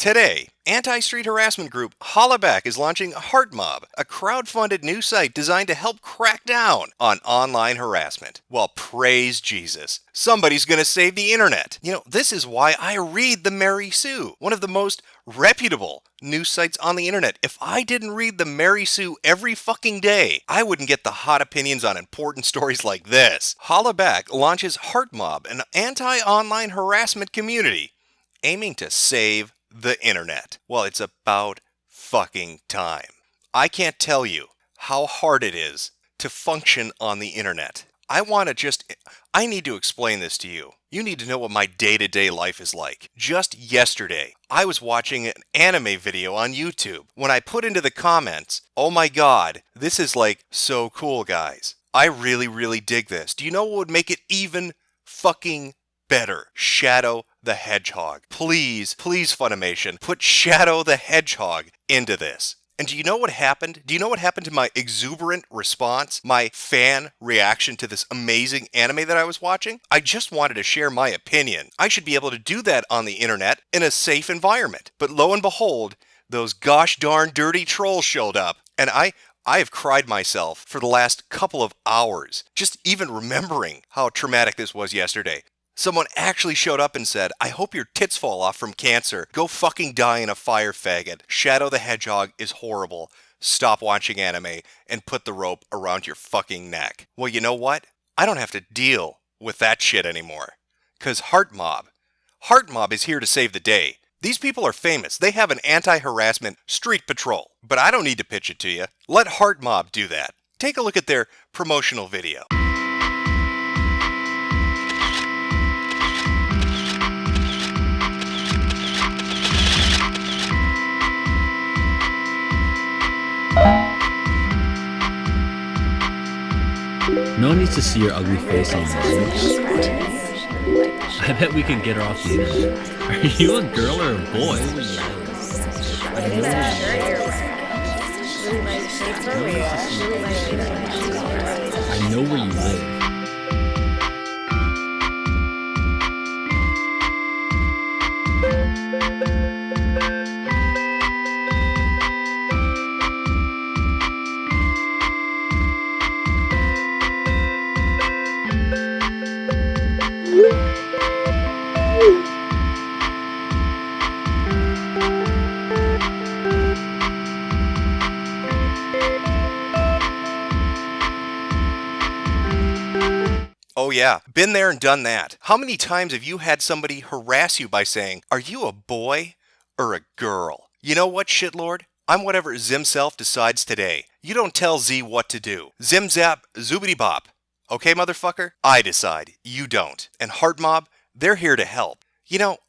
Today, anti-street harassment group Hollaback is launching Heartmob, a crowd-funded new site designed to help crack down on online harassment. Well, praise Jesus. Somebody's gonna save the internet. This is why I read the Mary Sue, one of the most reputable news sites on the internet. If I didn't read the Mary Sue every fucking day, I wouldn't get the hot opinions on important stories like this. Hollaback launches Heartmob, an anti-online harassment community aiming to save the internet. Well, it's about fucking time. I can't tell you how hard it is to function on the internet. I need to explain this to you. You need to know what my day-to-day life is like. Just yesterday, I was watching an anime video on YouTube when I put into the comments, "Oh my god, this is like so cool, guys. I really, really dig this. Do you know what would make it even fucking better? Shadow the Hedgehog. Please, Funimation, put Shadow the Hedgehog into this." And do you know what happened? Do you know what happened to my exuberant response, my fan reaction to this amazing anime that I was watching? I just wanted to share my opinion. I should be able to do that on the internet in a safe environment. But lo and behold, those gosh darn dirty trolls showed up, and I have cried myself for the last couple of hours, just even remembering how traumatic this was yesterday. Someone actually showed up and said, "I hope your tits fall off from cancer. Go fucking die in a fire, faggot. Shadow the Hedgehog is horrible. Stop watching anime and put the rope around your fucking neck." Well, you know what? I don't have to deal with that shit anymore. 'Cause Heartmob is here to save the day. These people are famous. They have an anti-harassment street patrol. But I don't need to pitch it to you. Let Heartmob do that. Take a look at their promotional video. No one needs to see your ugly face online. I bet we can get her off the internet. Are you a girl or a boy? I know where you live. Oh yeah, been there and done that. How many times have you had somebody harass you by saying, "Are you a boy or a girl?" You know what, shitlord? I'm whatever Zimself decides today. You don't tell Z what to do. Zim zap, zoobity bop. Okay, motherfucker? I decide. You don't. And Heartmob, they're here to help.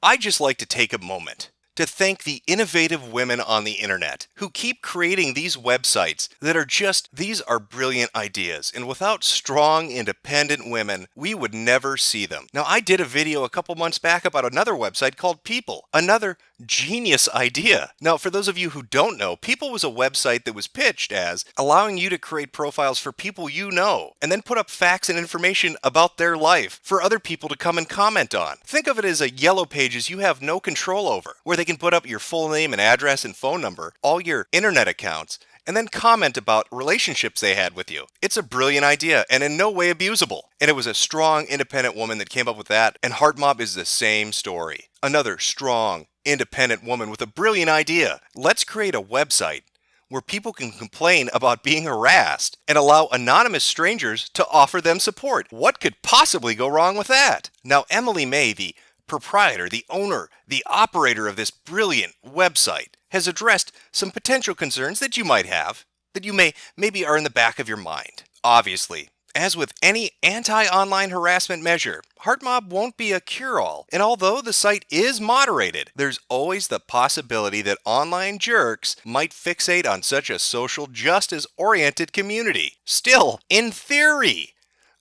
I just like to take a moment to thank the innovative women on the internet who keep creating these websites that these are brilliant ideas, and without strong, independent women, we would never see them. Now, I did a video a couple months back about another website called People, another genius idea. Now, for those of you who don't know, People was a website that was pitched as allowing you to create profiles for people you know, and then put up facts and information about their life for other people to come and comment on. Think of it as a yellow pages you have no control over, where they can put up your full name and address and phone number, all your internet accounts, and then comment about relationships they had with you. It's a brilliant idea and in no way abusable. And it was a strong, independent woman that came up with that, and Heartmob is the same story. Another strong, independent woman with a brilliant idea. Let's create a website where people can complain about being harassed and allow anonymous strangers to offer them support. What could possibly go wrong with that? Now, Emily May, the proprietor, the owner, the operator of this brilliant website, has addressed some potential concerns that you might have, that you maybe are in the back of your mind. Obviously, as with any anti-online harassment measure, Heartmob won't be a cure-all, and although the site is moderated, there's always the possibility that online jerks might fixate on such a social justice-oriented community. Still, in theory,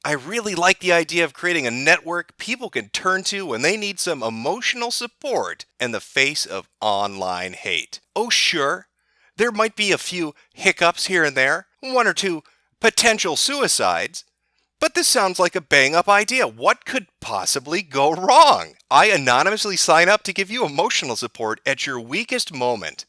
I really like the idea of creating a network people can turn to when they need some emotional support in the face of online hate. Oh sure, there might be a few hiccups here and there, one or two potential suicides, But this sounds like a bang-up idea. What could possibly go wrong? I anonymously sign up to give you emotional support at your weakest moment.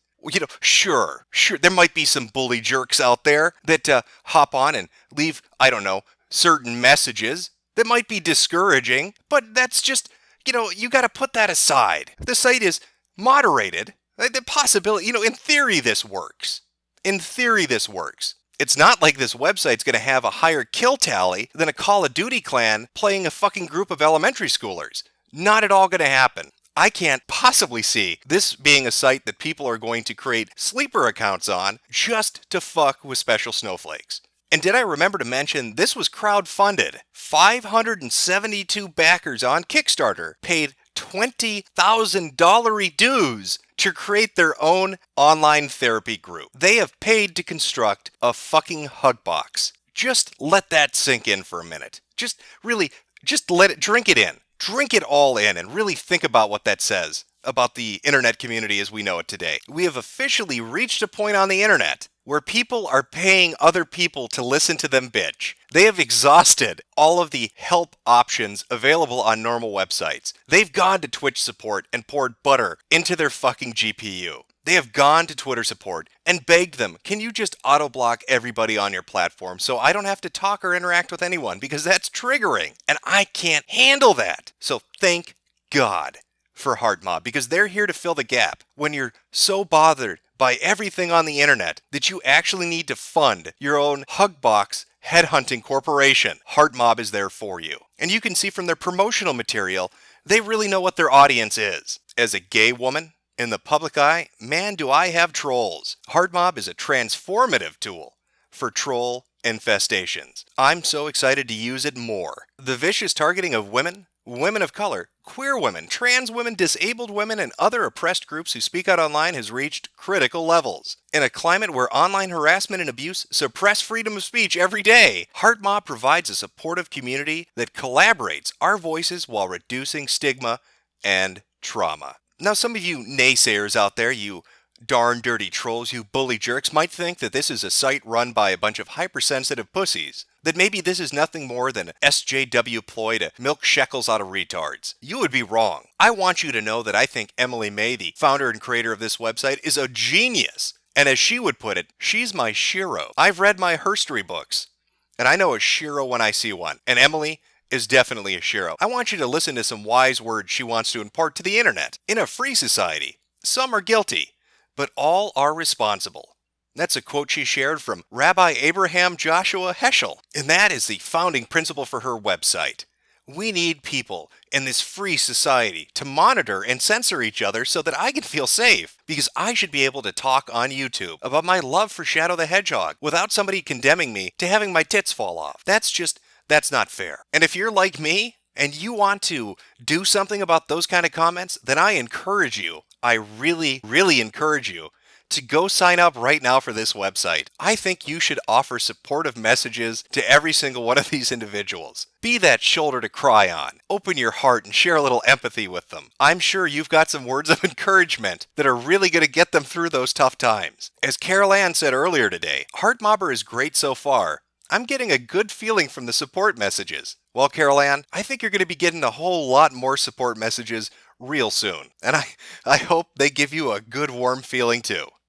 Sure, there might be some bully jerks out there that hop on and leave, I don't know, certain messages that might be discouraging, but that's just, you got to put that aside. The site is moderated. The possibility, in theory this works. In theory this works. It's not like this website's going to have a higher kill tally than a Call of Duty clan playing a fucking group of elementary schoolers. Not at all going to happen. I can't possibly see this being a site that people are going to create sleeper accounts on just to fuck with special snowflakes. And did I remember to mention this was crowdfunded? 572 backers on Kickstarter paid $20,000 dues to create their own online therapy group. They have paid to construct a fucking Hugbox. Just let that sink in for a minute. Just let it, drink it in. Drink it all in and really think about what that says about the internet community as we know it today. We have officially reached a point on the internet where people are paying other people to listen to them bitch. They have exhausted all of the help options available on normal websites. They've gone to Twitch support and poured butter into their fucking GPU. They have gone to Twitter support and begged them, can you just auto-block everybody on your platform so I don't have to talk or interact with anyone because that's triggering and I can't handle that. So thank God for Heartmob because they're here to fill the gap when you're so bothered by everything on the internet that you actually need to fund your own Hugbox headhunting corporation. Heartmob is there for you. And you can see from their promotional material, they really know what their audience is. As a gay woman, in the public eye, man, do I have trolls. Heartmob is a transformative tool for troll infestations. I'm so excited to use it more. The vicious targeting of women, women of color, queer women, trans women, disabled women, and other oppressed groups who speak out online has reached critical levels. In a climate where online harassment and abuse suppress freedom of speech every day, Heartmob provides a supportive community that collaborates our voices while reducing stigma and trauma. Now, some of you naysayers out there, you darn dirty trolls, you bully jerks, might think that this is a site run by a bunch of hypersensitive pussies. That maybe this is nothing more than an SJW ploy to milk shekels out of retards. You would be wrong. I want you to know that I think Emily May, the founder and creator of this website, is a genius. And as she would put it, she's my shiro. I've read my herstory books, and I know a shiro when I see one. And Emily is definitely a shiro. I want you to listen to some wise words she wants to impart to the internet. In a free society, some are guilty, but all are responsible. That's a quote she shared from Rabbi Abraham Joshua Heschel, and that is the founding principle for her website. We need people in this free society to monitor and censor each other so that I can feel safe, because I should be able to talk on YouTube about my love for Shadow the Hedgehog without somebody condemning me to having my tits fall off. That's not fair. And if you're like me and you want to do something about those kind of comments, then I encourage you, I really, really encourage you to go sign up right now for this website. I think you should offer supportive messages to every single one of these individuals. Be that shoulder to cry on. Open your heart and share a little empathy with them. I'm sure you've got some words of encouragement that are really going to get them through those tough times. As Carol Ann said earlier today, Heartmobber is great so far. I'm getting a good feeling from the support messages. Well, Carol Ann, I think you're going to be getting a whole lot more support messages real soon. And I hope they give you a good warm feeling too.